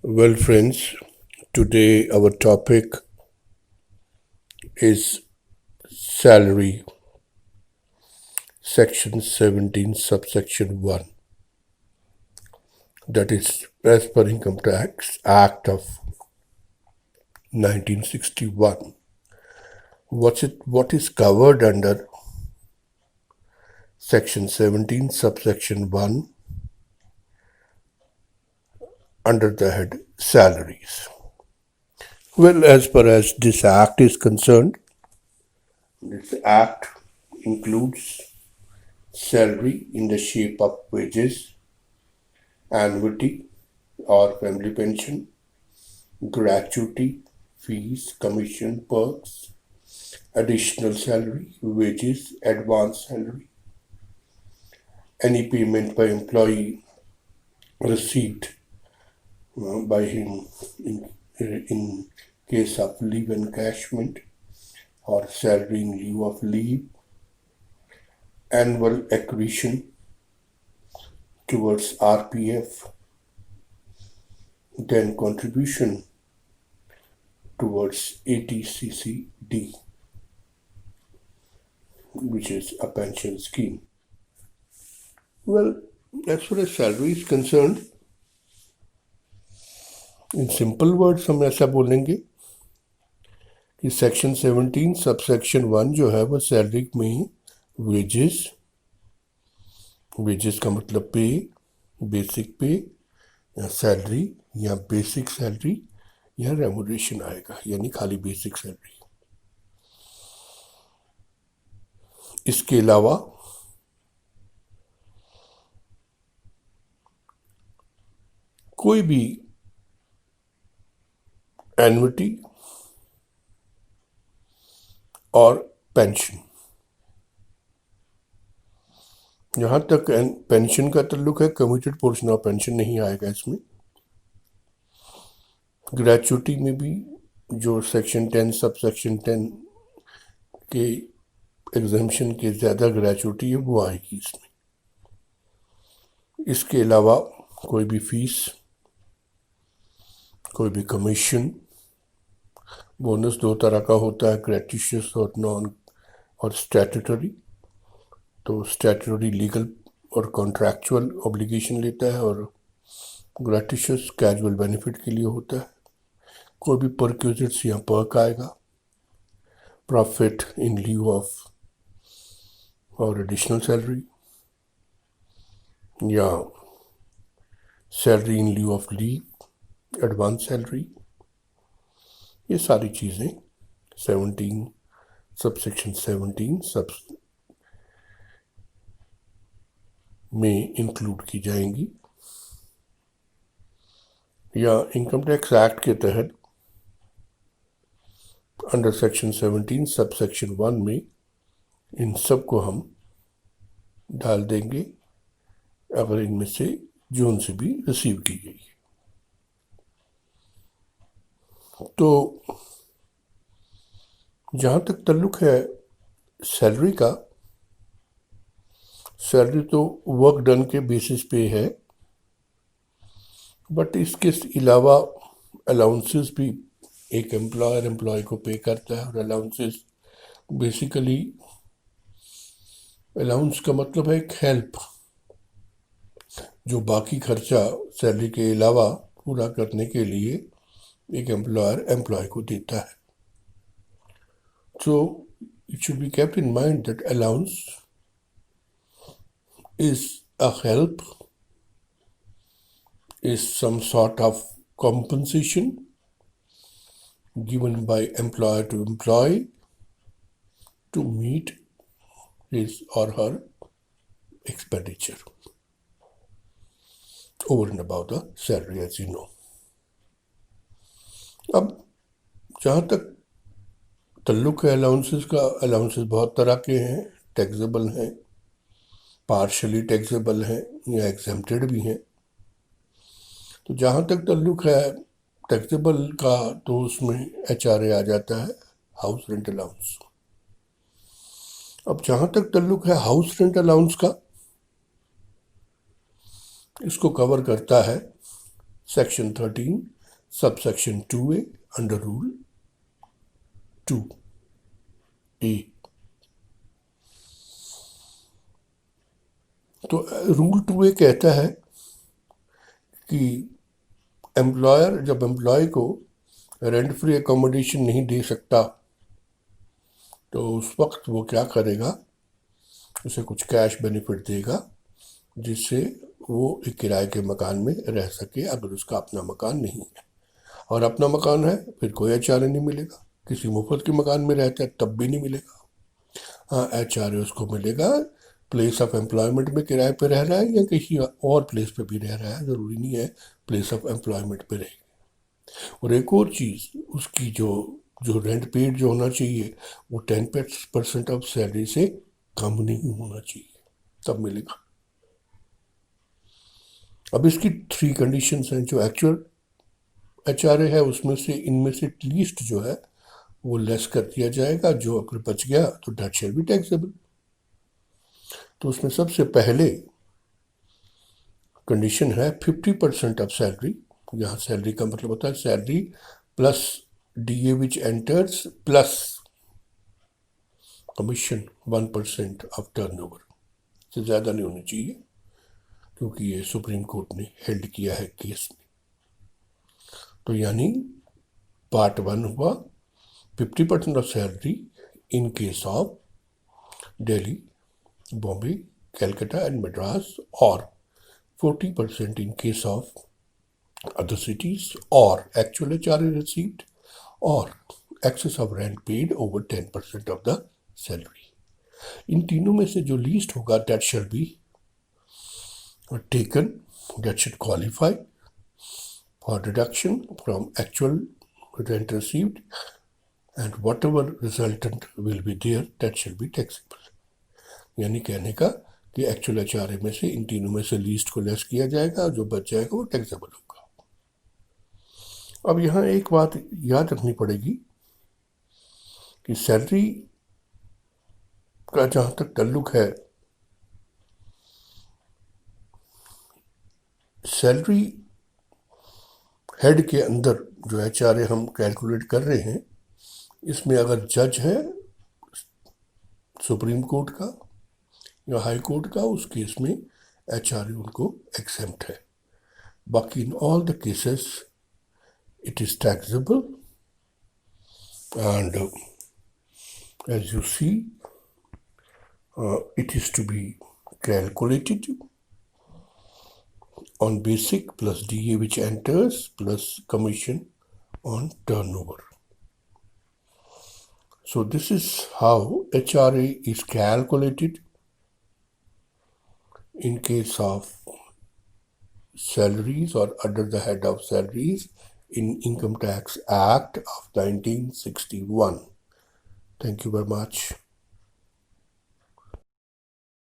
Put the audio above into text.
Well, friends, today our topic is salary, section 17, subsection 1. That is, as per Income Tax Act of 1961. What is covered under section 17, subsection 1, under the head salaries? Well, as far as this act is concerned, this act includes salary in the shape of wages, annuity or family pension, gratuity, fees, commission, perks, additional salary, wages, advance salary, any payment by employee received by him in case of leave encashment or salary in lieu of leave, annual accretion towards RPF, then contribution towards ATCCD, which is a pension scheme. Well, as far as salary is concerned, in simple words हम ऐसा बोलेंगे कि section 17 subsection 1 जो है वो salary में wages का मतलब पे, बेसिक पे या सैलरी या बेसिक सैलरी या रेमुनरेशन आएगा, यानी खाली बेसिक सैलरी। इसके अलावा कोई भी एन्युटी और पेंशन, जहां तक पेंशन का ताल्लुक है कम्यूटेड पोर्शन ऑफ पेंशन नहीं आएगा इसमें। ग्रेचुटी में भी जो सेक्शन 10 सबसेक्शन 10 के एग्जाम्शन के ज़्यादा ग्रेचुटी है वो आएगी इसमें। इसके अलावा कोई भी फीस, कोई भी कमीशन, बोनस दो तरह का होता है, ग्रेटिशियस और नॉन और स्टैट्यूटरी। तो स्टैट्यूटरी लीगल और कॉन्ट्रैक्चुअल ऑब्लिगेशन लेता है और ग्रेटिशियस कैजुअल बेनिफिट के लिए होता है। कोई भी परक्यूजिट्स या पर्क आएगा, प्रॉफिट इन ल्यू ऑफ और एडिशनल सैलरी या salary in lieu of leave, advance salary, ये सारी चीज़ें 17 सबसेक्शन 17 सब में इंक्लूड की जाएंगी या इनकम टैक्स एक्ट के तहत अंडर सेक्शन 17 सबसेक्शन 1 में इन सब को हम डाल देंगे अगर इनमें से जो से भी रिसीव की गई है। तो जहाँ तक ताल्लुक है सैलरी का, सैलरी तो वर्क डन के बेसिस पे है, बट इसके अलावा अलाउंसेस भी एक एम्प्लॉयर एम्प्लॉय को पे करता है। और अलाउंसेस बेसिकली, अलाउंस का मतलब है एक हेल्प जो बाकी खर्चा सैलरी के अलावा पूरा करने के लिए एक एम्प्लॉयर एम्प्लॉय को देता है। So it should be kept in mind that allowance is a help, is some sort of compensation given by employer to employee to meet his or her expenditure over and above the salary, as you know. अब जहाँ तक ताल्लुक है allowances का, allowances बहुत तरह के हैं, टैक्सेबल हैं, पार्शली टैक्सेबल हैं या एग्जेम्प्टेड भी हैं। तो जहाँ तक ताल्लुक है टैक्सेबल का, तो उसमें HRA आ जाता है, हाउस रेंट अलाउंस। अब जहाँ तक ताल्लुक है हाउस रेंट अलाउंस का, इसको कवर करता है Section 13, subsection 2A under Rule 2A। तो रूल 2A कहता है कि एम्प्लॉयर जब एम्प्लॉय को रेंट फ्री एकोमोडेशन नहीं दे सकता तो उस वक्त वो क्या करेगा, उसे कुछ कैश बेनिफिट देगा जिससे वो एक किराए के मकान में रह सके अगर उसका अपना मकान नहीं है। और अपना मकान है फिर कोई HRA नहीं मिलेगा, किसी मुफ्त के मकान में रहता है तब भी नहीं मिलेगा। हाँ, HRA उसको मिलेगा प्लेस ऑफ एम्प्लॉयमेंट में किराए पे रह रहा है या किसी और प्लेस पे भी रह रहा है, ज़रूरी नहीं है प्लेस ऑफ एम्प्लॉयमेंट पे रहे। और एक और चीज़, उसकी जो रेंट पेड जो होना चाहिए वो 10% ऑफ सैलरी से कम नहीं होना चाहिए, तब मिलेगा। अब इसकी 3 कंडीशंस हैं। जो एक्चुअल HRA है उसमें से इनमें से लीस्ट जो है वो लेस कर दिया जाएगा, जो अगर बच गया तो दैट शैल बी टैक्सेबल। तो उसमें सबसे पहले कंडीशन है 50% ऑफ सैलरी। यहाँ सैलरी का मतलब होता है salary plus DA which enters plus commission 1% of turnover, से ज़्यादा नहीं होनी चाहिए क्योंकि ये सुप्रीम कोर्ट ने हेल्ड किया है केस में। तो यानी पार्ट 1 हुआ 50% of salary in case of Delhi, Bombay, Calcutta and Madras, और 40% in case of other cities, or actual HRA received, or excess of rent paid over 10% of the salary। इन तीनों में से जो लीस्ट होगा that shall be taken, that should qualify for deduction from actual rent received, and whatever resultant will be there that shall be taxable। यानी कहने का कि actual HRA में से इन तीनों में से लीस्ट को लेस किया जाएगा, जो बच जाएगा वो टैक्सेबल होगा। अब यहाँ एक बात याद रखनी पड़ेगी कि सैलरी का जहाँ तक ताल्लुक है, सैलरी हेड के अंदर जो HRA हम कैलकुलेट कर रहे हैं, इसमें अगर जज है सुप्रीम कोर्ट का या हाई कोर्ट का, उस केस में HRA उनको एक्सेम्प्ट है। बाकी in all the cases it is taxable, and as you see it is to be calculated on basic plus DA which enters plus commission on turnover। So this is how HRA is calculated in case of salaries or under the head of salaries in Income Tax Act of 1961। Thank you very much.